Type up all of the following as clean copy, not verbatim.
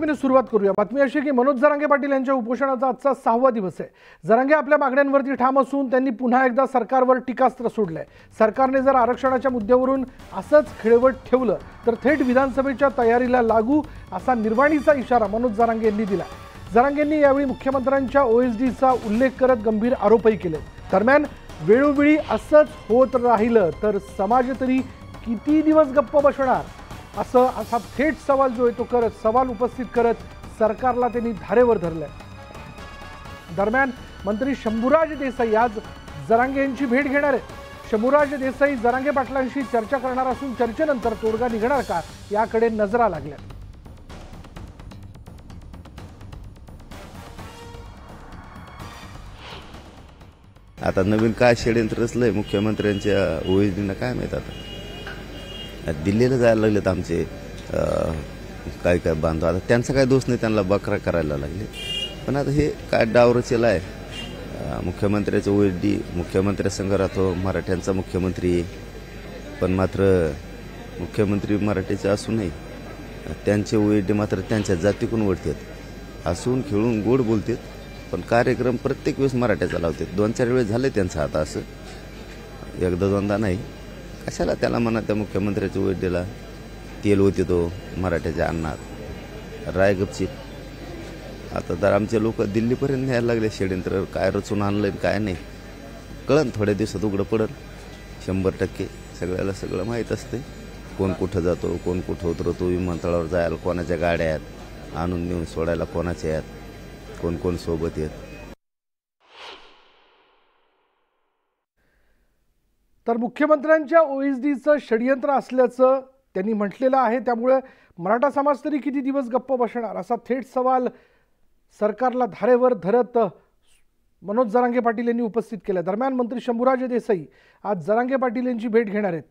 बातमीने सुरुवात करूया। बातमी अशी की मनोज जरांगे पाटील यांच्या उपोषणाचा आजचा 6वा दिवस आहे। जरांगे आपल्या मागण्यांवरती ठाम असून त्यांनी पुन्हा एकदा सरकारवर टीकास्त्र सोडलंय। सरकारने जर आरक्षणाच्या मुद्द्यावरून असंच खेळवट ठेवलं तर थेट विधानसभेच्या तयारीला लागू असा निर्वाणीचा इशारा मनोज जरांगे यांनी दिला। जरांगेंनी यावेळी मुख्यमंत्र्यांच्या ओएसडीचा उल्लेख करत गंभीर आरोपही केले। दरम्यान वेळोवेळी असंच होत राहिलं तर समाज तरी किती दिवस गप्प बसणार असा थेट सवाल जो आहे तो सवाल उपस्थित करत सरकारला त्यांनी धारेवर धरलंय। दरम्यान मंत्री शंभूराज देसाई आज जरांगे यांची भेट घेणार आहेत। शंभूराज देसाई जरांगे पाटलांशी चर्चा करणार असून चर्चेनंतर तोडगा निघणार का याकडे नजरा लागल्या। आता नवीन काय षडयंत्र रचलंय मुख्यमंत्र्यांच्या ओएसडीनं काय माहित। आता दिल्लीला जायला लागलेत आमचे काय काय बांधव। आता त्यांचा काय दोष नाही, त्यांना बकरा करायला लागले। पण आता हे काय डाव रचेला आहे मुख्यमंत्र्याचं ओएसडी मुख्यमंत्र्यासंग राहतो, मराठ्यांचा मुख्यमंत्री। पण मात्र मुख्यमंत्री मराठीचे असूनही त्यांचे ओएसडी मात्र त्यांच्या जातीकडून वळतात, हसून खेळून गोड बोलतात। पण कार्यक्रम प्रत्येक वेळेस मराठ्याचा लावतात। 2-4 वेळेस झाले त्यांचं आता असं, एकदा दोनदा नाही। कशाला त्याला म्हणा त्या मुख्यमंत्र्याच्या ओएसडीला तेल होते तो मराठ्याच्या अन्नात रायगपची। आता तर आमचे लोक दिल्लीपर्यंत न्यायला लागले षडयंत्र काय रचून आणलंय काय नाही कळण। थोड्या दिवसात उघडं पडल 100%। सगळ्याला सगळं माहीत असते, कोण कुठं जातो कोण कुठं उतरतो, विमानतळावर जायला कोणाच्या गाड्या आहेत, आणून नेऊन सोडायला कोणाच्या आहेत, कोण कोण सोबत येत। तर मुख्यमंत्र्यांच्या ओएसडीचं षडयंत्र असल्याचं त्यांनी म्हटलेलं आहे। त्यामुळे मराठा समाज तरी किती दिवस गप्प बसणार असा थेट सवाल सरकारला धारेवर धरत मनोज जरांगे पाटील यांनी उपस्थित केला। दरम्यान मंत्री शंभूराज देसाई आज जरांगे पाटील यांची भेट घेणार आहेत।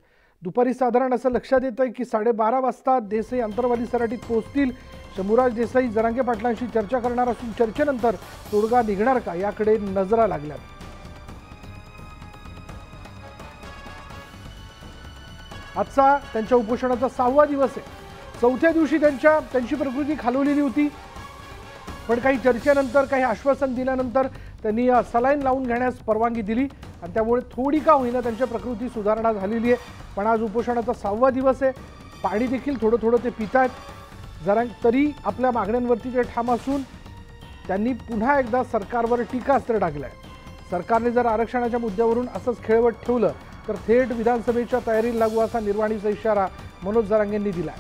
दुपारी साधारण असं लक्षात येत आहे की 12:30 वाजता देसाई अंतरवाली सराटीत पोहोचतील। शंभूराज देसाई जरांगे पाटलांशी चर्चा करणार असून चर्चेनंतर तोडगा निघणार का याकडे नजरा लागल्या। आजचा त्यांच्या उपोषणाचा 6वा दिवस आहे। 4थ्या दिवशी त्यांची प्रकृती खालवलेली होती, पण काही चर्चेनंतर काही आश्वासन दिल्यानंतर त्यांनी सलाईन लावून घेण्यास परवानगी दिली आणि त्यामुळे थोडी का होईना त्यांच्या प्रकृती सुधारणा झालेली आहे। पण आज उपोषणाचा 6वा दिवस आहे, पाणी देखील थोडं थोडं ते पितायत। तरी आपल्या मागण्यांवरती ते ठाम असून त्यांनी पुन्हा एकदा सरकारवर टीकास्त्र टाकलंय। सरकारने जर आरक्षणाच्या मुद्द्यावरून असंच खेळवट ठेवलं तर थेट विधानसभेच्या तयारीला लागू असा निर्वाणीचा इशारा मनोज जरांगेंनी दिला।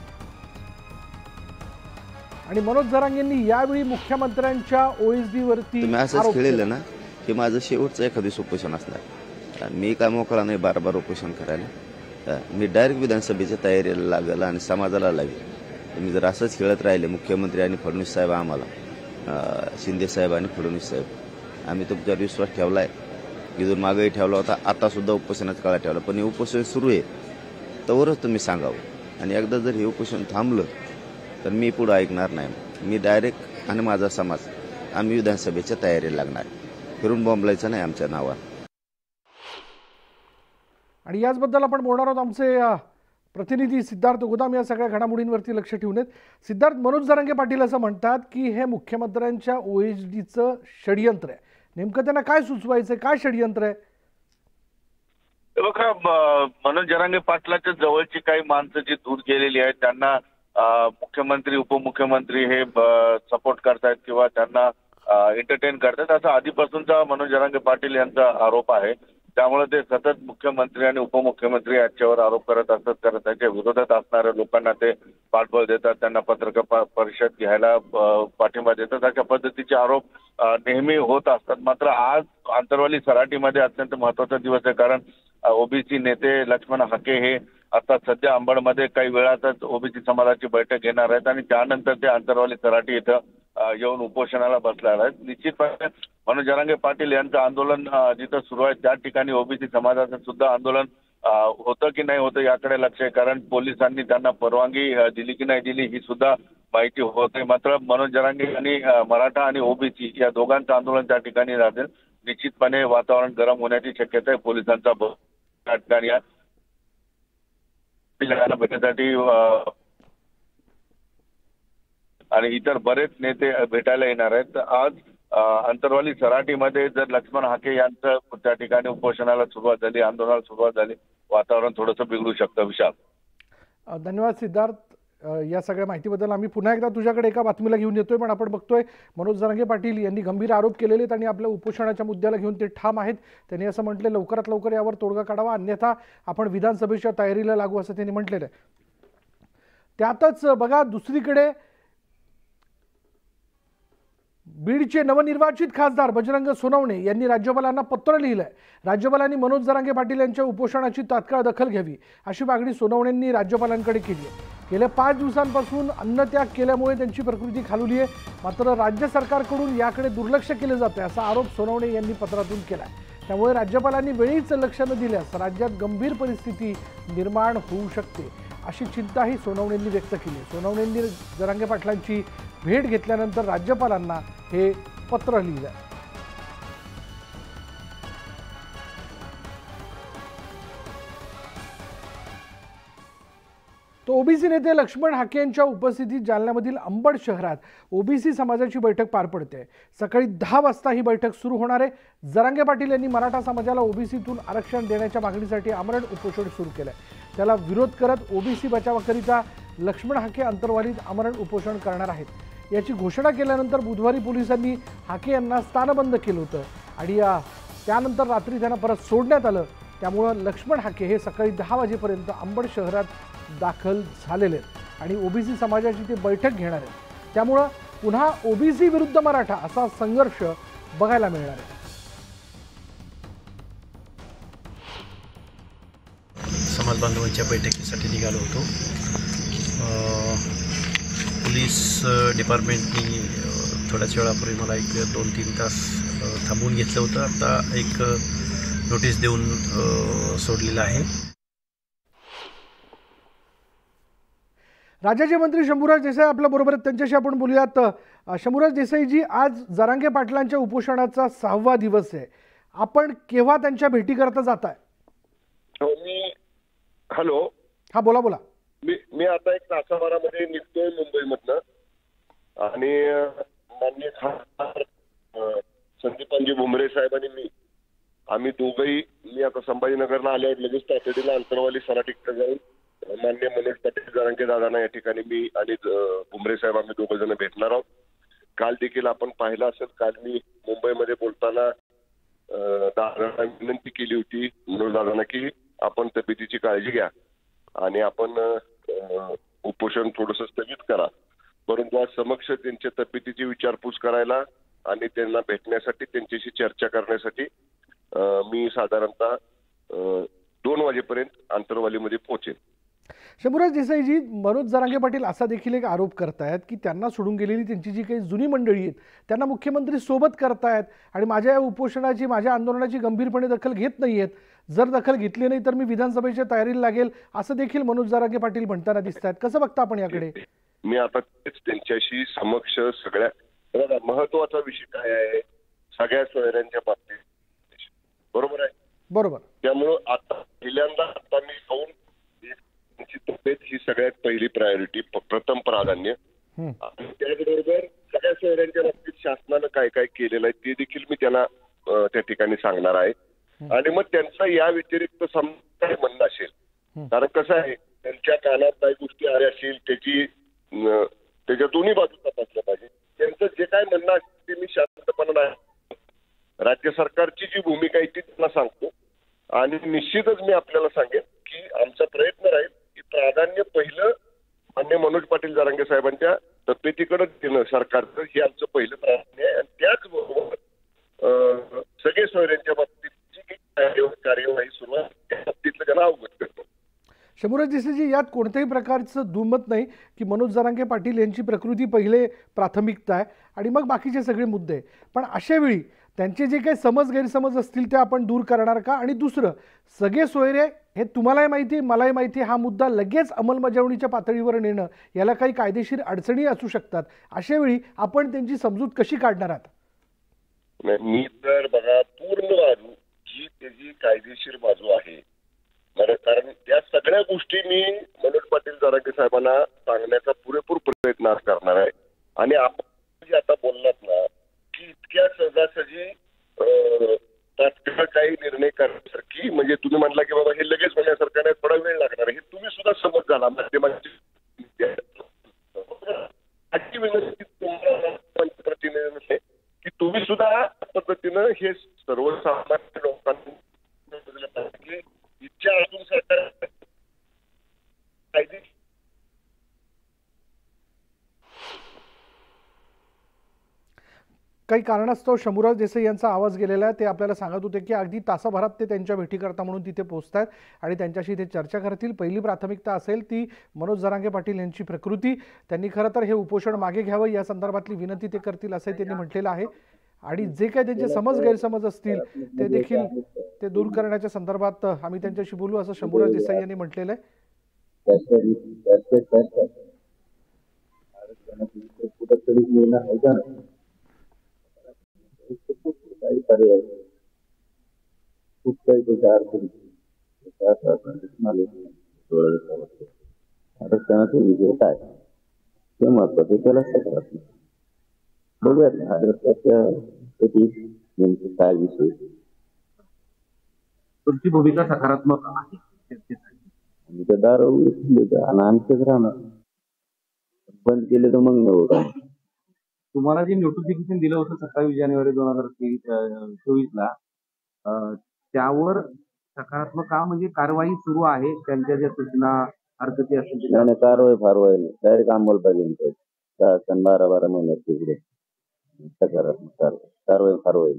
आणि मनोज जरांगेंनी यावेळी मुख्यमंत्र्यांच्या ओएसडीवरती असंच खेळलं ना की माझं शेवटचं एखादी उपोषण असणार। मी काय मोकळा नाही बार उपोषण करायला। मी डायरेक्ट विधानसभेच्या तयारीला लागेल आणि समाजाला लागेल। तुम्ही जर असंच खेळत राहिले मुख्यमंत्री आणि फडणवीस साहेब, आम्हाला शिंदे साहेब आणि फडणवीस साहेब, आम्ही तुमच्यावर विश्वास ठेवलाय, इथून मागेही ठेवला होता, आता सुद्धा उपोषणाचा काळात ठेवला। पण हे उपोषण सुरू आहे तवरच तुम्ही सांगावं। आणि एकदा जर हे उपोषण थांबलं तर मी पुढे ऐकणार नाही। मी डायरेक्ट आणि माझा समाज आम्ही विधानसभेच्या तयारीला लागणार, फिरून बॉम्बलायचं नाही आमच्या नावावर। आणि याचबद्दल आपण बोलणार आहोत। आमचे प्रतिनिधी सिद्धार्थ गोदाम या सगळ्या घडामोडींवरती लक्ष ठेवून आहेत। सिद्धार्थ, मनोज जरांगे पाटील असं म्हणतात की हे मुख्यमंत्र्यांच्या ओएसडीचं षडयंत्र आहे। नेमकं त्यांना काय सुचवायचं, काय षडयंत्र आहे? बघा, मनोज जरांगे पाटलाच्या जवळची काही माणसं जी दूर गेलेली आहेत त्यांना मुख्यमंत्री उपमुख्यमंत्री हे सपोर्ट करतायत किंवा त्यांना एंटरटेन करतात असा आधीपासूनचा मनोज जरांगे पाटील यांचा आरोप आहे। त्यामुळे ते सतत मुख्यमंत्री आणि उपमुख्यमंत्री यांच्यावर आरोप करत असतात, तर त्याच्या विरोधात असणाऱ्या लोकांना ते पाठबळ देतात, त्यांना पत्रकार परिषद घ्यायला पाठिंबा देतात। अशा पद्धतीचे आरोप नेहमी होत असतात। मात्र आज आंतरवाली सराटीमध्ये अत्यंत महत्वाचा दिवस आहे, कारण ओबीसी नेते लक्ष्मण हाके हे आता सध्या अंबडमध्ये काही वेळातच ओबीसी समाजाची बैठक घेणार आहेत आणि त्यानंतर ते आंतरवाली सराटी इथं येऊन उपोषणाला बसणार आहेत। निश्चितपणे मनोज जरांगे पाटील यांचं आंदोलन जिथं सुरू आहे त्या ठिकाणी ओबीसी समाजाचं सुद्धा आंदोलन होतं की नाही होतं याकडे लक्ष आहे, कारण पोलिसांनी त्यांना परवानगी दिली की नाही दिली ही सुद्धा माहिती होते। मात्र मनोज जरांगे आणि मराठा आणि ओबीसी या दोघांचं आंदोलन त्या ठिकाणी राहतील। निश्चितपणे वातावरण गरम होण्याची शक्यता आहे। पोलिसांचा ठिकाणी भेटण्यासाठी आणि इतर बरेच नेते भेटायला येणार आहेत. आज अंतरवाली सराटीमध्ये जर लक्ष्मण हाके यांचं त्या ठिकाणी उपोषणाला सुरुवात झाली, आंदोलनाला सुरुवात झाली, वातावरण थोडंसं बिघडू शकतं. विशाल, धन्यवाद सिद्धार्थ. या सगळ्या माहितीबद्दल. आम्ही पुन्हा एकदा तुझ्याकडे एका बातमीला घेऊन येतोय, पण आपण बघतोय मनोज जरांगे पाटील यांनी गंभीर आरोप केलेले आहेत आणि आपल्या उपोषणाच्या मुद्द्याला घेऊन ते ठाम आहेत. त्यांनी असं म्हटले, लवकरात लवकर यावर तोडगा काढावा, अन्यथा आपण विधानसभेच्या तयारीला लागू, असं त्यांनी म्हटलेलं आहे. त्यातच बघा, दुसरीकडे बीडचे नवनिर्वाचित खासदार बजरंग सोनवणे यांनी राज्यपालांना पत्र लिहिलंय. राज्यपालांनी मनोज जरांगे पाटील यांच्या उपोषणाची तात्काळ दखल घ्यावी अशी मागणी सोनवणेंनी राज्यपालांकडे केली आहे. गेल्या 5 दिवसांपासून अन्नत्याग केल्यामुळे त्यांची प्रकृती खालवली आहे, मात्र राज्य सरकारकडून याकडे दुर्लक्ष केले जाते असा आरोप सोनवणे यांनी पत्रातून केला आहे. त्यामुळे राज्यपालांनी वेळीच लक्ष न दिल्यास राज्यात गंभीर परिस्थिती निर्माण होऊ शकते अशी चिंताही सोनवणेंनी व्यक्त केली. सोनवणेंनी जरांगे पाटलांची भेट घेतल्यानंतर राज्यपालांना हे पत्र लिहिलं. तो ओबीसी नेते लक्ष्मण हाके यांच्या उपस्थितीत जालन्यामधील अंबड शहरात ओबीसी समाजाची बैठक पार पडते. सकाळी 10 वाजता ही बैठक सुरू होणार आहे. जरांगे पाटील यांनी मराठा समाजाला ओबीसीतून आरक्षण देण्याच्या मागणीसाठी आमरण उपोषण सुरू केलंय. त्याला विरोध करत ओबीसी बचावाकरिता लक्ष्मण हाके अंतरवालीत आमरण उपोषण करणार आहेत. याची घोषणा केल्यानंतर बुधवारी पोलिसांनी हाके यांना स्थानबंद केलं होतं आणि त्यानंतर रात्री त्यांना परत सोडण्यात आलं. त्यामुळं लक्ष्मण हाके हे सकाळी 10 वाजेपर्यंत अंबड शहरात दाखल झालेले आहेत आणि ओबीसी समाजाची ते बैठक घेणार आहेत. त्यामुळं पुन्हा ओबीसी विरुद्ध मराठा असा संघर्ष बघायला मिळणार आहे. समाज बांधवांच्या बैठकीसाठी निघालो होतो. पोलीस डिपार्टमेंटनी थोड्याच वेळापूर्वी मला एक 2-3 तास थांबवून घेतलं होतं. आता एक नोटीस देऊन सोडलेलं आहे. राज्याचे मंत्री शंभूराज देसाई आपल्या बरोबर आहेत, त्यांच्याशी आपण बोलूयात. शंभूराज देसाईजी, आज जरांगे पाटलांच्या उपोषणाचा 6वा दिवस आहे. आपण केव्हा त्यांच्या भेटीकरता जाताय? हॅलो, हा बोला बोला. मी आता एक तासाभरामध्ये निघतोय मुंबईमधनं आणि माननीय खासदार संदीपानजी भुमरे साहेब आणि आम्ही दोघंही, मी आता संभाजीनगरला आल्यावर लगेच तातडीला अंतरवाली सराटीकडे जाऊन माननीय मनोज पाटील जरांगे दादांना या ठिकाणी मी आणि भुमरे साहेब आम्ही 2 जण भेटणार आहोत. काल देखील आपण पाहिलं असेल, काल मी मुंबईमध्ये बोलताना दादांना विनंती केली होती मनोज दादांना की आपण तब्येतीची काळजी घ्या आणि आपण उपोषण थोडंसं स्थगित करा. परंतु आज समक्ष त्यांच्या तब्येतीची विचारपूस करायला आणि त्यांना भेटण्यासाठी, त्यांच्याशी चर्चा करण्यासाठी मी साधारणतः 2 वाजेपर्यंत अंतरवालीमध्ये पोहोचेन. शंभूराज देसाईजी, मनोज जरांगे पाटील असा देखील एक आरोप करतायत की त्यांना सोडून गेलेली त्यांची जी काही जुनी मंडळी आहेत त्यांना मुख्यमंत्री सोबत करतायत आणि माझ्या या उपोषणाची, माझ्या आंदोलनाची गंभीरपणे दखल घेत नाहीयेत. जर दखल घेतली नाही तर मी विधानसभेच्या तयारीला लागेल असं देखील मनोज जरांगे पाटील म्हणताना दिसत आहेत. कसं बघता आपण याकडे? मी आता तेच त्यांच्याशी समक्ष सगळ्या महत्वाचा विषय काय आहे, सगळ्या सोयऱ्यांच्या बाबतीत, बरोबर आहे? बरोबर. त्यामुळं आता पहिल्यांदा आता मी जाऊन त्यांची तब्येत ही सगळ्यात पहिली प्रायोरिटी, प्रथम प्राधान्य. आणि त्याचबरोबर सगळ्या सोयऱ्यांच्या बाबतीत शासनानं काय काय केलेलं आहे ते देखील मी त्यांना त्या ठिकाणी सांगणार आहे. आणि मग त्यांचा या व्यतिरिक्त समजा काय म्हणणं असेल, कारण कसं आहे, त्यांच्या कानात काही गोष्टी आल्या असतील त्याच्या दोन्ही बाजू तपासल्या पाहिजे. त्यांचं जे काय म्हणणं असेल ते मी शांतपणे राज्य सरकारची जी भूमिका आहे ती त्यांना सांगतो. आणि निश्चितच मी आपल्याला सांगेन की आमचा प्रयत्न राहील की प्राधान्य पहिलं माननीय मनोज पाटील जरांगे साहेबांच्या तब्येतीकडे देणं सरकारचं, हे आमचं पहिलं प्राधान्य आहे. आणि त्याचबरोबर सगळे सोयऱ्यांच्या बाबतीत जी कार्यवाही सुरू आहे त्या बाबतीतलं त्यांना अवगत करतो. शंभूराज देसाईजी, यात कोणत्याही प्रकारचं दुमत नाही की मनोज जरांगे पाटील यांची प्रकृती पहिले प्राथमिकता आहे आणि मग बाकीचे सगळे मुद्दे. पण अशा वेळी त्यांचे जे काही गैरसमज असतील ते आपण दूर करणार का? आणि दुसरं, सगळे सोयरे हे तुम्हालाही माहिती, मलाही माहिती, हा मुद्दा लगेच अंमलबजावणीच्या पातळीवर नेणं याला काही कायदेशीर अडचणी असू शकतात. अशा वेळी आपण त्यांची समजूत कशी काढणार आहात? मी तर बघा, पूर्ण बाजू जी त्याची कायदेशीर बाजू आहे, कारण त्या सगळ्या गोष्टी मी मनोज पाटील जरांगे साहेबांना सांगण्याचा पुरेपूर प्रयत्न करणार आहे. आणि आपण जे आता बोललात ना की इतक्या सहजासहजी तात्काळ काही निर्णय करण्यासारखी, म्हणजे तुम्ही म्हणला की बाबा हे लगेच होण्यासारखं नाही, थोडा वेळ लागणार, हे तुम्ही सुद्धा समज झाला माध्यमांची आजची विनंती तुम्हाला प्रतिनिधी की तुम्ही सुद्धा पद्धतीनं हे सर्वसामान्य लोकांना की इच्छा असून सरकार कायदे काही कारणास्तव शंभूराज देसाई यांचा आवाज गेलेला आहे. ते आपल्याला सांगत होते की अगदी तासाभरात ते त्यांच्या भेटीकरता म्हणून तिथे पोहोचतात आणि त्यांच्याशी ते चर्चा करतील. पहिली प्राथमिकता असेल ती मनोज जरांगे पाटील यांची प्रकृती. त्यांनी खरं तर हे उपोषण मागे घ्यावं या संदर्भातली विनंती ते करतील असं त्यांनी म्हटलेलं आहे. आणि जे काही त्यांचे गैरसमज असतील ते देखील ते दूर करण्याच्या संदर्भात आम्ही त्यांच्याशी बोलू असं शंभूराज देसाई यांनी म्हटलेलं आहे. खूप काही त्याच्या आरक्षणाचे विजय काय ते महत्वाचं, त्याला सकारात्मक बघूयात ना नेमकी काय विषय. तुमची भूमिका सकारात्मक आहे आणि त्या दारू अनामिकच राहणार, बंद केले तर मग नाही होत. तुम्हाला जे नोटिफिकेशन दिलं होतं 27 जानेवारी 2024 त्यावर सकारात्मक काम म्हणजे कारवाई सुरू आहे, त्यांच्या ज्या सूचना हरकती असतील नाही कारवाई फारवाई नाही, डायरेक्ट अंमलबजावणी 12 महिन्यात तिकडे सकारात्मक कारवाई फारवाई.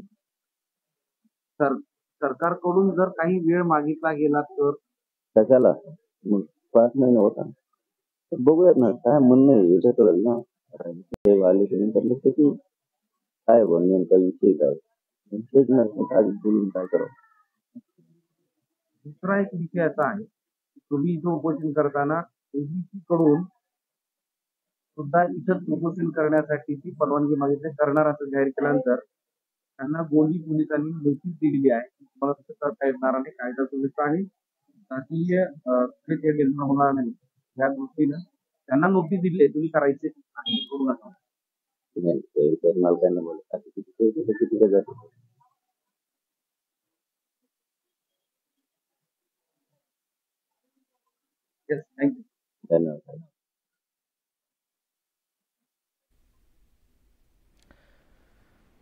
सरकारकडून जर काही वेळ मागितला गेला तर कशाला मग 5 महिने होता. बघूयात ना काय म्हणणं आहे याच्यात ना आले त्याची काय बोल नेमका विषय काय तेच नाही बोलून काय करावं. दुसरा एक विषय असा आहे, तुम्ही जो उपोषण करताना ओबीसी कडून सुद्धा इथं उपोषण करण्यासाठीची परवानगी मागितली करणार असं जाहीर केल्यानंतर त्यांना गोंदी पोलिसांनी नोटीस दिलेली आहे. तुम्हाला तसं करता येणार आणि कायदा सुव्यवस्था आणि जातीय निर्माण होणार नाही या दृष्टीनं त्यांना नोटीस दिली आहे, तुम्ही करायचे करू नका. धन्यवाद.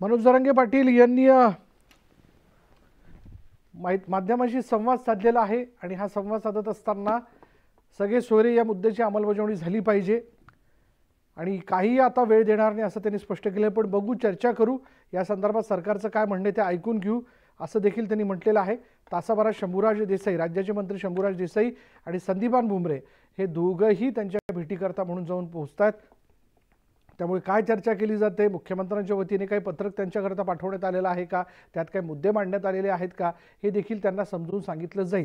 मनोज जरांगे पाटील यांनी माध्यमांशी संवाद साधलेला आहे आणि हा संवाद साधत असताना सगळे सोयरे या मुद्द्याची अंमलबजावणी झाली पाहिजे आणि काही आता वेळ देणार नाही असं त्यांनी स्पष्ट केलं. पण बघू, चर्चा करू, या संदर्भात सरकारचं काय म्हणणे ते ऐकून घेऊ असं देखील त्यांनी म्हटलेलं आहे. तासाभरात शंभूराज देसाई, राज्याचे मंत्री शंभूराज देसाई आणि संदीपान भुमरे हे दोघंही त्यांच्या भेटीकरता म्हणून जाऊन पोहोचतात. त्यामुळे काय चर्चा केली जाते, मुख्यमंत्र्यांच्या वतीने काही पत्रक त्यांच्याकरता पाठवण्यात आलेलं आहे का, त्यात काही मुद्दे मांडण्यात आलेले आहेत का, हे देखील त्यांना समजून सांगितलं जाईल.